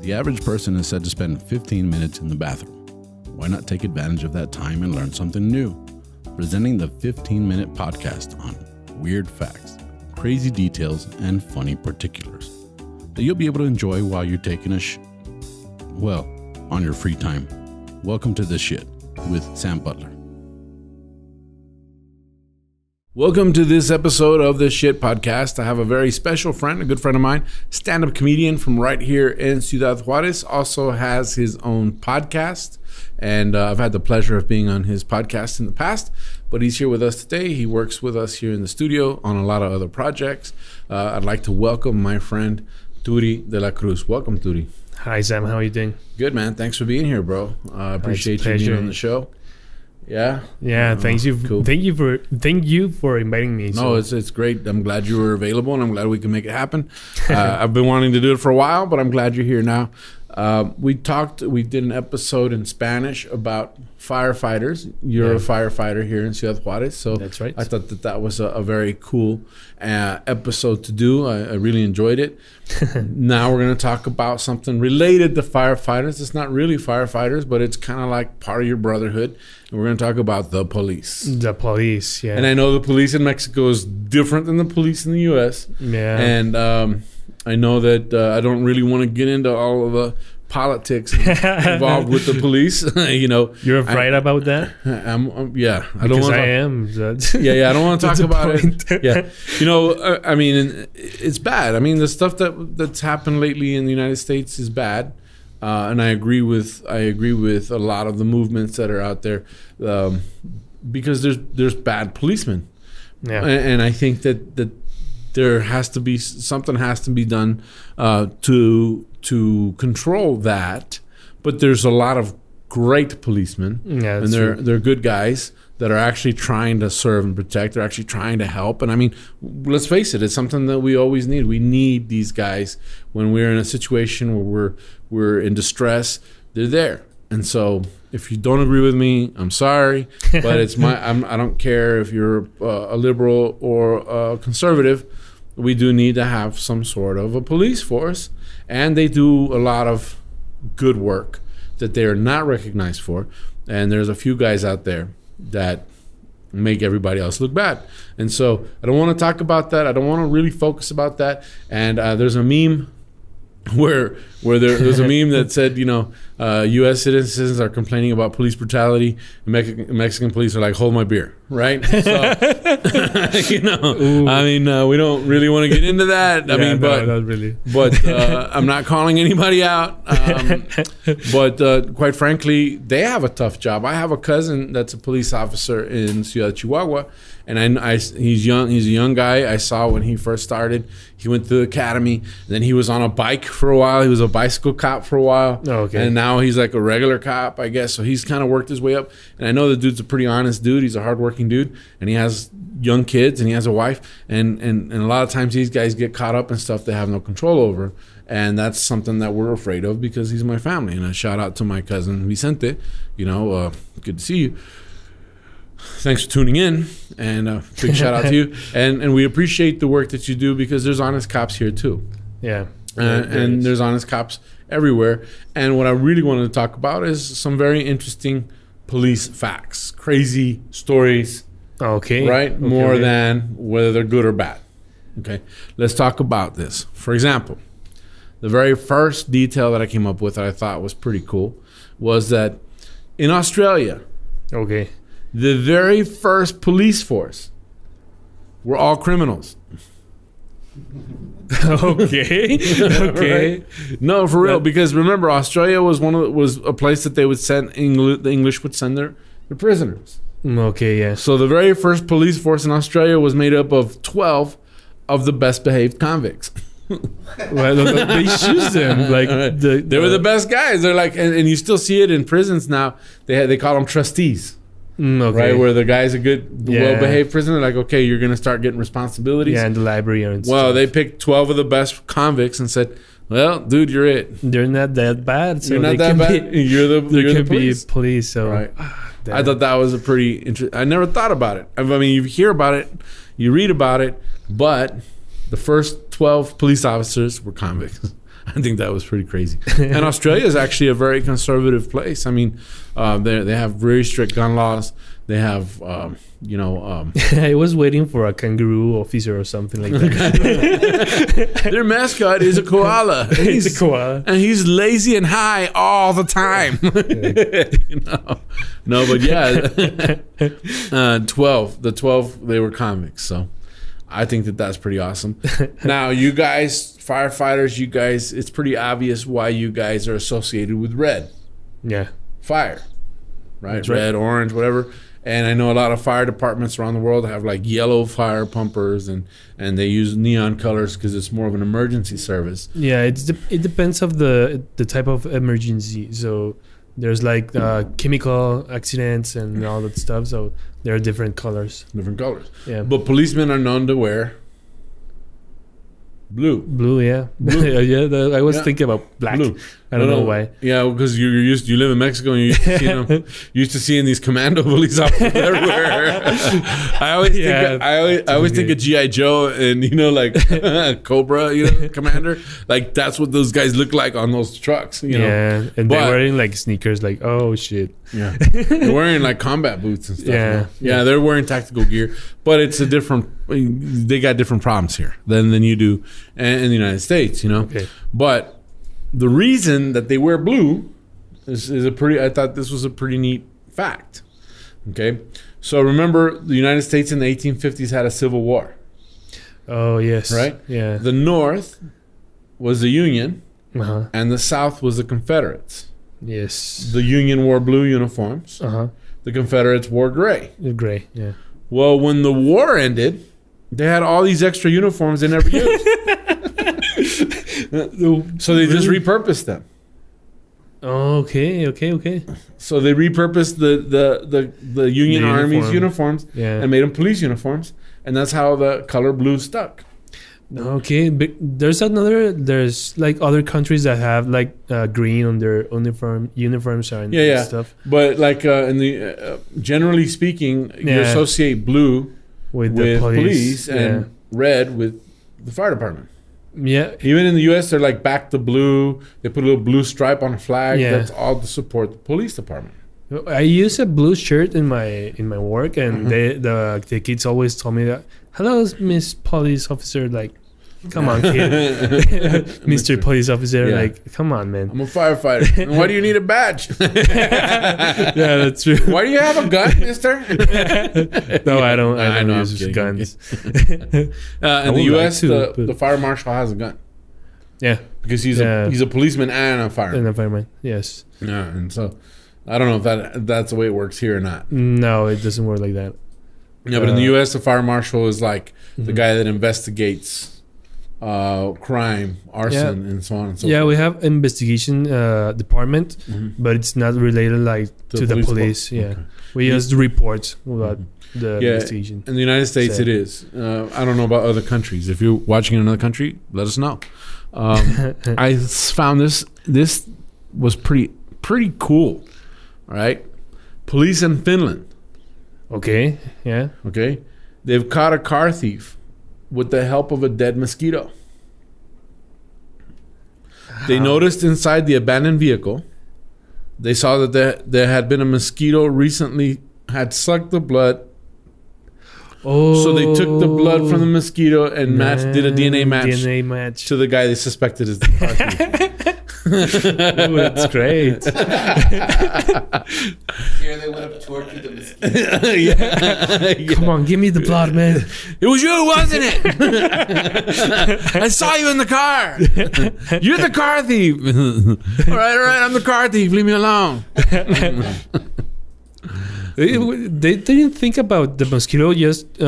The average person is said to spend 15 minutes in the bathroom. Why not take advantage of that time and learn something new? Presenting the 15-minute podcast on weird facts, crazy details, and funny particulars that you'll be able to enjoy while you're taking a on your free time. Welcome to This Shit with Sam Butler. Welcome to this episode of the Shit Podcast. I have a very special friend, a good friend of mine, stand-up comedian from right here in Ciudad Juarez, also has his own podcast, and I've had the pleasure of being on his podcast in the past, but he's here with us today. He works with us here in the studio on a lot of other projects. I'd like to welcome my friend, Turi de la Cruz. Welcome, Turi. Hi, Sam. How are you doing? Good, man. Thanks for being here, bro. I appreciate you being on the show. Yeah. Thank you. Cool. Thank you for inviting me. No, it's great. I'm glad you were available, and I'm glad we can make it happen. I've been wanting to do it for a while, but I'm glad you're here now. We did an episode in Spanish about firefighters. You're a firefighter here in Ciudad Juarez, so that's right. I thought that was a very cool episode to do. I really enjoyed it. Now we're going to talk about something related to firefighters. It's not really firefighters, but it's kind of like part of your brotherhood. And we're going to talk about the police. The police, yeah. And I know the police in Mexico is different than the police in the U.S. Yeah. And I know that I don't really want to get into all of the politics involved with the police. You're afraid about that? Yeah. I don't want to. I am. I don't want to talk about it. Yeah. I mean, it's bad. I mean, the stuff that's happened lately in the United States is bad. And I agree with a lot of the movements that are out there, because there's bad policemen. Yeah. And I think that there has to be something has to be done to control that. But there's a lot of great policemen, and they're good guys that are actually trying to serve and protect. They're actually trying to help. And I mean, let's face it, it's something that we always need. We need these guys when we're in a situation where we're in distress. They're there. And so if you don't agree with me, I'm sorry, but it's I don't care if you're a liberal or a conservative. We do need to have some sort of a police force, and they do a lot of good work that they are not recognized for. And there's a few guys out there that make everybody else look bad. And so I don't want to talk about that. I don't want to really focus about that. And there's a meme where there's a meme that said, U.S. citizens are complaining about police brutality, and Mexican police are like, hold my beer, right? So, I mean, we don't really want to get into that. Not really. But I'm not calling anybody out. But quite frankly, they have a tough job. I have a cousin that's a police officer in Ciudad Chihuahua, and he's young. He's a young guy. I saw when he first started. He went to the academy, and then he was on a bike for a while. He was a bicycle cop for a while. Oh, okay. And now he's like a regular cop, I guess. So he's kind of worked his way up. And I know the dude's a pretty honest dude. He's a hardworking dude, and he has young kids, and he has a wife. And a lot of times these guys get caught up in stuff they have no control over. And that's something that we're afraid of because he's my family. And a shout out to my cousin Vicente. Good to see you. Thanks for tuning in, and big shout out to you. And we appreciate the work that you do, because there's honest cops here too. Yeah. And there's honest cops everywhere. And what I really wanted to talk about is some very interesting police facts, crazy stories. Okay. Right? More than whether they're good or bad. Okay. Let's talk about this. For example, the very first detail that I came up with that I thought was pretty cool was that in Australia, the very first police force were all criminals. Okay. No, for real, because remember, Australia was a place that they would send the English would send their prisoners. Okay, yeah. So the very first police force in Australia was made up of 12 of the best behaved convicts. Well, they choose them like they were the best guys. They're like, and you still see it in prisons now. They call them trustees. Right, where the guy's a good, well-behaved prisoner, like, okay, you're going to start getting responsibilities. Yeah, and the librarians. Well, they picked 12 of the best convicts and said, well, dude, you're it. They're not that bad. So you're not that bad. You're the police. Be police. So right. I thought that was a pretty interesting. I never thought about it. I mean, you hear about it, you read about it, but the first 12 police officers were convicts. I think that was pretty crazy. And Australia is actually a very conservative place. I mean, they have very strict gun laws. They have, I was waiting for a kangaroo officer or something like that. Their mascot is a koala. It's a koala. And he's lazy and high all the time. No, but yeah. 12. The 12, they were convicts. So I think that's pretty awesome. Now, you guys, firefighters, it's pretty obvious why you guys are associated with red. Yeah. Fire. Right? That's Red, right. orange, whatever. And I know a lot of fire departments around the world have like yellow fire pumpers, and they use neon colors because it's more of an emergency service. Yeah, it depends of the type of emergency. So there's like chemical accidents and all that stuff. So there are different colors. Yeah. But policemen are known to wear blue. Blue, yeah. Yeah, I was thinking about black. Blue. I don't know why. Yeah, because you live in Mexico and you used to seeing these commando police officers everywhere. I always think of G.I. Joe and like Cobra, Commander. Like that's what those guys look like on those trucks. Yeah, and they're wearing like sneakers. Like, oh shit. Yeah, they're wearing like combat boots and stuff. Yeah, they're wearing tactical gear, but it's a different. They got different problems here than you do in the United States. Okay. But the reason that they wear blue is I thought this was a pretty neat fact. Okay. So remember, the United States in the 1850s had a civil war. Oh, yes. Right? Yeah. The North was the Union, Uh-huh. and the South was the Confederates. Yes. The Union wore blue uniforms. Uh-huh. The Confederates wore gray. Gray, yeah. Well, when the war ended, they had all these extra uniforms they never used. So they just repurposed them. Okay. So they repurposed the Union Army's uniforms and made them police uniforms, and that's how the color blue stuck. Okay, but there's like other countries that have like green on their uniforms and stuff. But like in the generally speaking, you associate blue with the police and red with the fire department. Yeah. Even in the U.S., they're like back to blue. They put a little blue stripe on a flag. Yeah. That's all to support the police department. I use a blue shirt in my work, and the kids always tell me that, "Hello, Miss Police Officer." Like, come on, kid. Mr. Police Officer. Like, come on, man. I'm a firefighter. And why do you need a badge? Yeah, that's true. Why do you have a gun, mister? No, I don't. I don't use guns. In the U.S., the fire marshal has a gun. Yeah, because he's a policeman and a fireman. And a fireman, yes. Yeah, and so I don't know if that's the way it works here or not. No, it doesn't work like that. Yeah, but in the U.S., the fire marshal is like the guy that investigates crime, arson, and so on and so forth. Yeah, we have investigation department, but it's not related like to the police. Yeah, okay. We just report about the investigation. In the United States, it is. I don't know about other countries. If you're watching in another country, let us know. I found this was pretty cool. All right, police in Finland. Okay. Yeah. Okay, they've caught a car thief with the help of a dead mosquito. They noticed inside the abandoned vehicle, they saw that there had been a mosquito recently had sucked the blood. Oh, so they took the blood from the mosquito and did a DNA match to the guy they suspected as the car thief. Oh, that's great. Here they went up tortured the mosquito. Come on, give me the blood, man. It was you, wasn't it? I saw you in the car. You're the car thief. All right, I'm the car thief. Leave me alone. They didn't think about the mosquito just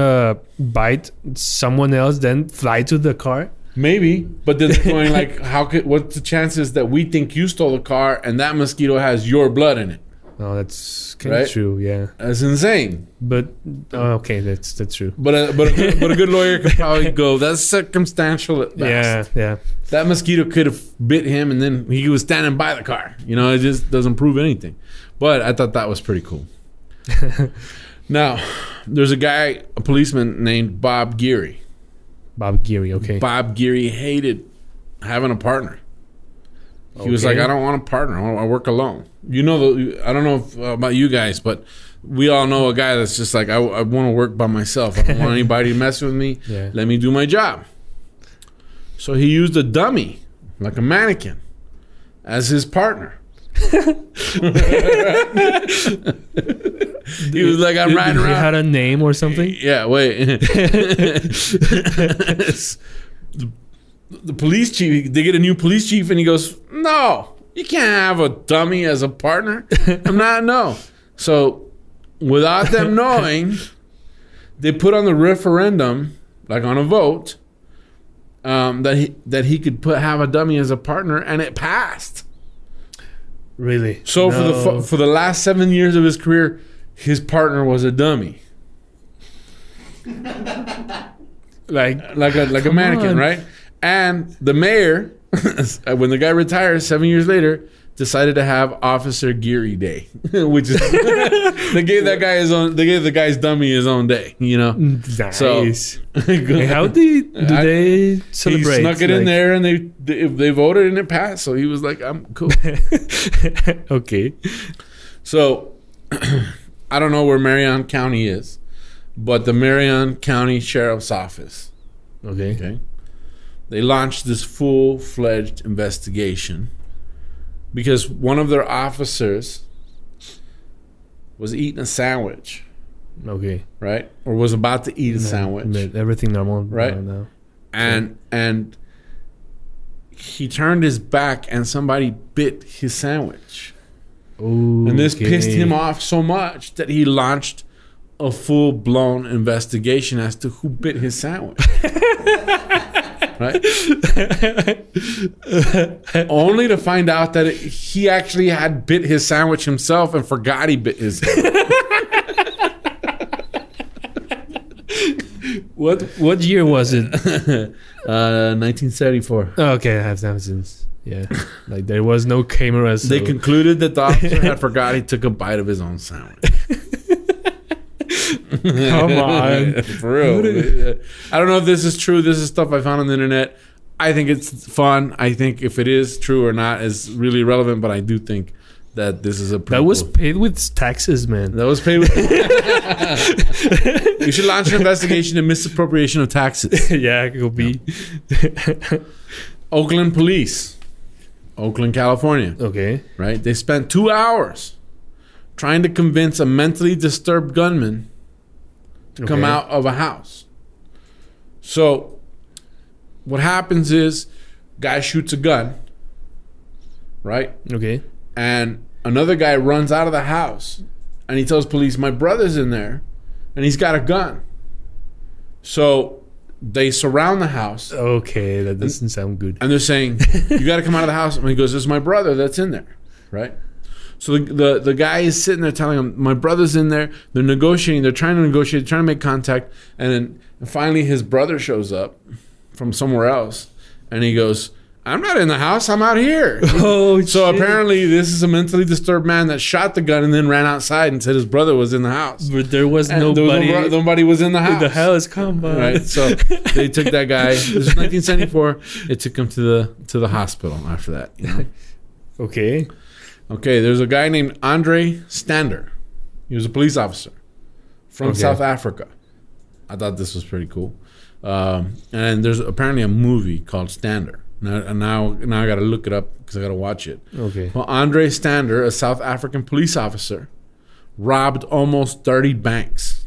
bite someone else, then fly to the car. Maybe, but then they're going like, what's the chances that we think you stole the car and that mosquito has your blood in it? Oh, that's kind of true. Yeah, that's insane. But okay, that's true. But a good lawyer could probably go, that's circumstantial at best. Yeah. That mosquito could have bit him, and then he was standing by the car. It just doesn't prove anything. But I thought that was pretty cool. Now, there's a policeman named Bob Geary. Bob Geary, okay. Bob Geary hated having a partner. He was like, I don't want a partner. I work alone. You know, I don't know about you guys, but we all know a guy that's just like, I want to work by myself. I don't want anybody to mess with me. Yeah. Let me do my job. So he used a dummy, like a mannequin, as his partner. He was like, I'm riding around. He had a name or something? Yeah, wait. The police chief, they get a new police chief, and he goes, no, you can't have a dummy as a partner. I'm not, no. So without them knowing, they put on the referendum, like on a vote, that he could have a dummy as a partner, and it passed. Really? So for the last 7 years of his career, his partner was a dummy. like a mannequin, right? And the mayor, when the guy retires 7 years later, decided to have Officer Geary Day, which is they gave the guy's dummy his own day, you know. Nice. So, hey, how do they celebrate? He snuck it in there, and they voted, and it passed. So he was like, "I'm cool." Okay. So I don't know where Marion County is, but the Marion County Sheriff's Office. Okay. They launched this full-fledged investigation because one of their officers was eating a sandwich. Okay. Right? Or was about to eat a sandwich. Everything normal right now. And he turned his back and somebody bit his sandwich. Ooh, and this pissed him off so much that he launched a full-blown investigation as to who bit his sandwich. Right? Only to find out that he actually had bit his sandwich himself and forgot he bit his sandwich. What year was it? 1974. Oh, okay, I have that since. Yeah. Like there was no cameras. They concluded that the officer had forgot he took a bite of his own sandwich. Come on. For real. I don't know if this is true. This is stuff I found on the internet. I think it's fun. I think if it is true or not is really relevant, but I do think that this is that was paid with taxes, man. That was paid with We should launch an investigation of misappropriation of taxes. Yeah, it could be. Oakland police. Oakland, California. Okay. Right? They spent 2 hours trying to convince a mentally disturbed gunman to come out of a house. So what happens is guy shoots a gun, right? Okay. And another guy runs out of the house and he tells police, my brother's in there and he's got a gun. So they surround the house. Okay, that doesn't sound good. And they're saying, you got to come out of the house. And he goes, this is my brother that's in there, right? So the guy is sitting there telling him, my brother's in there. They're negotiating. They're trying to negotiate. They're trying to make contact. And then finally his brother shows up from somewhere else. And he goes, I'm not in the house. I'm out here. Oh, so shit. Apparently this is a mentally disturbed man that shot the gun and then ran outside and said his brother was in the house. But there was nobody. Nobody was in the house. The house, come on. Right. So they took that guy. This is 1974. It took him to the hospital after that. You know? Okay. Okay, there's a guy named Andre Stander. He was a police officer from South Africa. I thought this was pretty cool. And there's apparently a movie called Stander. Now I got to look it up because I got to watch it. Okay. Well, Andre Stander, a South African police officer, robbed almost 30 banks.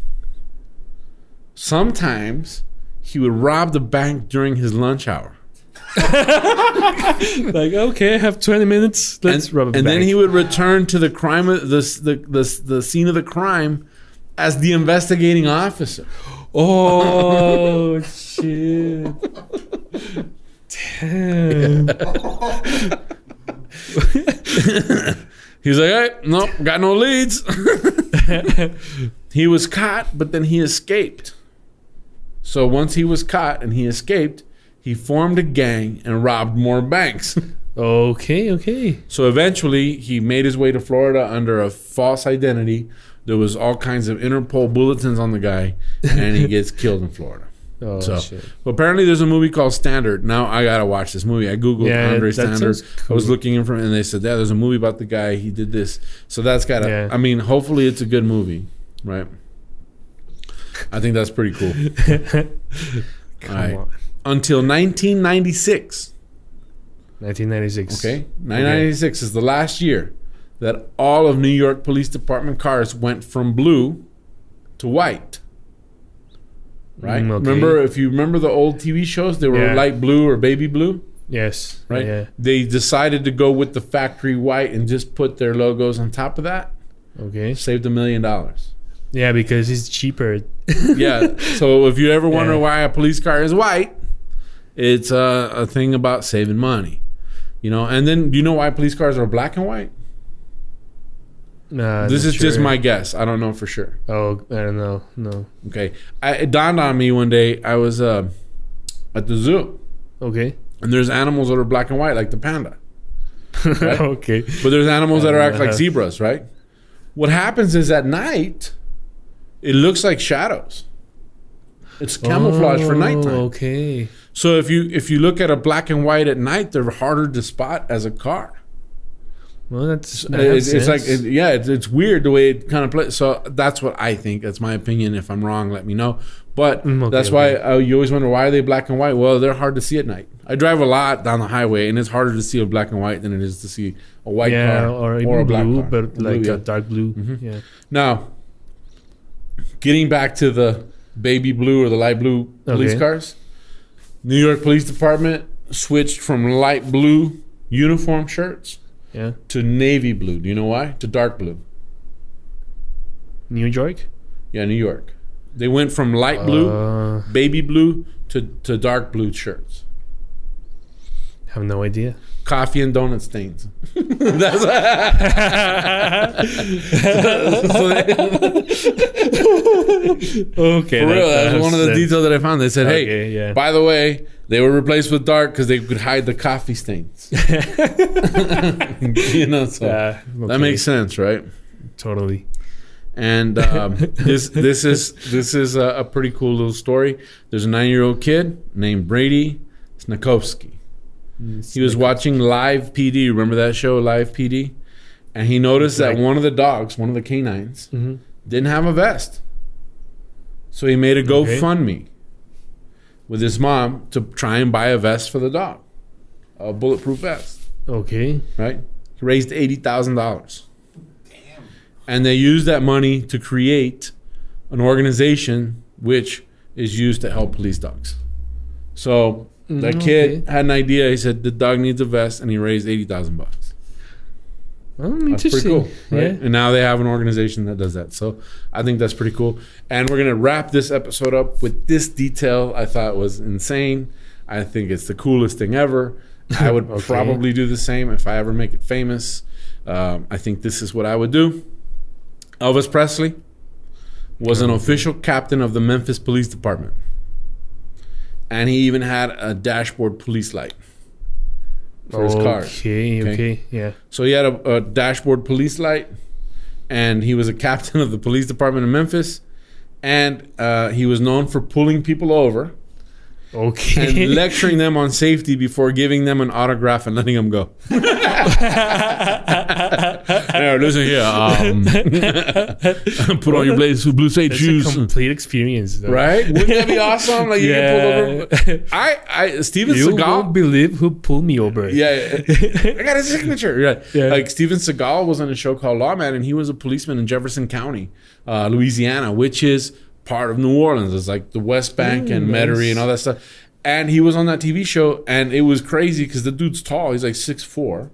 Sometimes he would rob the bank during his lunch hour. Like, okay, I have 20 minutes. Let's rob a bank. And then he would return to the crime, the scene of the crime, as the investigating officer. Oh shit! Damn. He was like, hey, nope, got no leads. He was caught, but then he escaped. So once he was caught and he escaped, he formed a gang and robbed more banks. Okay. So eventually, he made his way to Florida under a false identity. There was all kinds of Interpol bulletins on the guy, and he gets killed in Florida. Oh, shit. Well, apparently there's a movie called Standard. Now I gotta watch this movie. I googled Andre Standard. Cool. I was looking in front, and they said, "Yeah, there's a movie about the guy. He did this." So that's gotta. Yeah. I mean, hopefully it's a good movie, right? I think that's pretty cool. Come on. Until 1996. 1996. Okay, 1996 is the last year that all of New York Police Department cars went from blue to white. Right? Okay. Remember, if you remember the old TV shows, they were light blue or baby blue. Yes. Right? Yeah. They decided to go with the factory white and just put their logos on top of that. Okay. Saved $1 million. Yeah, because it's cheaper. Yeah. So if you ever wonder why a police car is white, it's a thing about saving money. You know, and then do you know why police cars are black and white? This is just my guess. I don't know for sure. Oh, I don't know. No. Okay. It dawned on me one day. I was at the zoo. Okay. And there's animals that are black and white, like the panda. Right? Okay. But there's animals that are act like zebras, right? What happens is at night, it looks like shadows. It's camouflage for nighttime. Okay. So if you look at a black and white at night, they're harder to spot as a car. Well, it's like it's weird the way it kind of plays. So that's what I think. That's my opinion. If I'm wrong, let me know. But that's why you always wonder, why are they black and white? Well, they're hard to see at night. I drive a lot down the highway, and it's harder to see a black and white than it is to see a white car or a black blue, car. but like a dark blue. Mm-hmm. Yeah. Now, getting back to the baby blue or the light blue police cars, New York Police Department switched from light blue uniform shirts to navy blue. Do you know why? To dark blue. New York? Yeah, New York. They went from light blue, baby blue, to dark blue shirts. I have no idea. Coffee and donut stains. That's okay. For real, that's one of the details that I found. They said, "Hey, by the way, they were replaced with dark because they could hide the coffee stains." You know, so that makes sense, right? Totally. And this is a pretty cool little story. There's a 9-year-old kid named Brady Snakowski. He was watching Live PD. Remember that show, Live PD? And he noticed that one of the dogs, one of the canines, didn't have a vest. So he made a GoFundMe with his mom to try and buy a vest for the dog, a bulletproof vest. Okay. Right? He raised $80,000. Damn. And they used that money to create an organization which is used to help police dogs. So that kid had an idea. He said the dog needs a vest, and he raised $80,000. That's pretty cool, right? Yeah. And now they have an organization that does that. So I think that's pretty cool. And we're gonna wrap this episode up with this detail. I thought was insane. I think it's the coolest thing ever. I would probably do the same if I ever make it famous. I think this is what I would do. Elvis Presley was an official captain of the Memphis Police Department. And he even had a dashboard police light for his cars. Okay, yeah. So he had a dashboard police light, and he was a captain of the police department in Memphis, and he was known for pulling people over and lecturing them on safety before giving them an autograph and letting them go. Now, listen here. Put on your blue suede shoes. That's a complete experience, though. Right? Wouldn't that be awesome? Like, you get pulled over. Steven Seagal. You won't believe who pulled me over. Yeah. I got his signature. Yeah. Like, Steven Seagal was on a show called Lawman, and he was a policeman in Jefferson County, Louisiana, which is part of New Orleans. It's like the West Bank and Metairie and all that stuff. And he was on that TV show, and it was crazy because the dude's tall. He's like 6'4",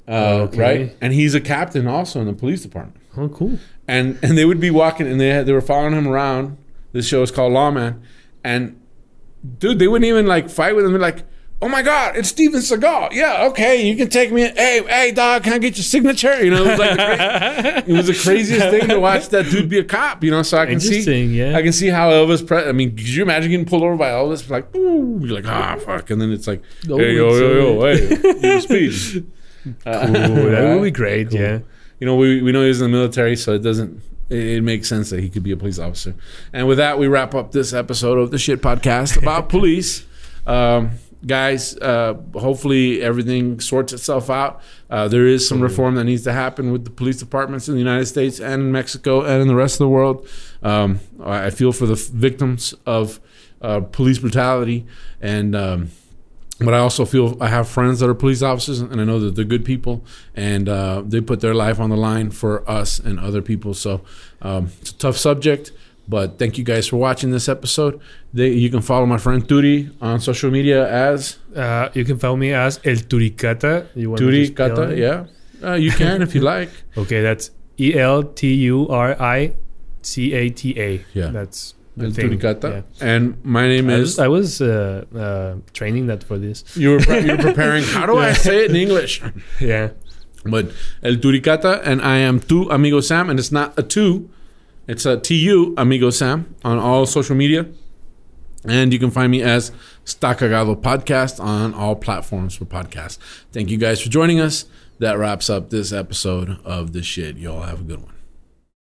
right? And he's a captain also in the police department. Oh, cool. And they would be walking, and they were following him around. This show is called Lawman. And, dude, they wouldn't even, like, fight with him. They're like, oh, my God, it's Steven Seagal. Yeah, okay, you can take me. Hey, dog, can I get your signature? You know, it was like it was the craziest thing to watch that dude be a cop, you know, so I can see how Elvis Presley, I mean, could you imagine getting pulled over by Elvis? Like, ooh, you're like, fuck. And then it's like, hey, yo, hey, your speech. Cool, that would be great, cool. Yeah. You know, we know he was in the military, so it doesn't it makes sense that he could be a police officer. And with that, we wrap up this episode of the Shit Podcast about police. Guys, hopefully everything sorts itself out. There is some reform that needs to happen with the police departments in the United States and in Mexico and in the rest of the world. I feel for the victims of police brutality, and but I also feel I have friends that are police officers, and I know that they're good people, and they put their life on the line for us and other people. So it's a tough subject. But thank you guys for watching this episode. You can follow my friend Turi on social media as... you can follow me as El Turicata. Turicata, yeah. You can if you like. Okay, that's ELTURICATA. Yeah. That's El Turicata. Yeah. And my name is... I was training that for this. You were preparing. How do I say it in English? Yeah. But El Turicata, and I am Tu Amigo Sam, and it's not a two. It's a TU Amigo Sam on all social media. And you can find me as Sta Cagado Podcast on all platforms for podcasts. Thank you guys for joining us. That wraps up this episode of The Shit. Y'all have a good one.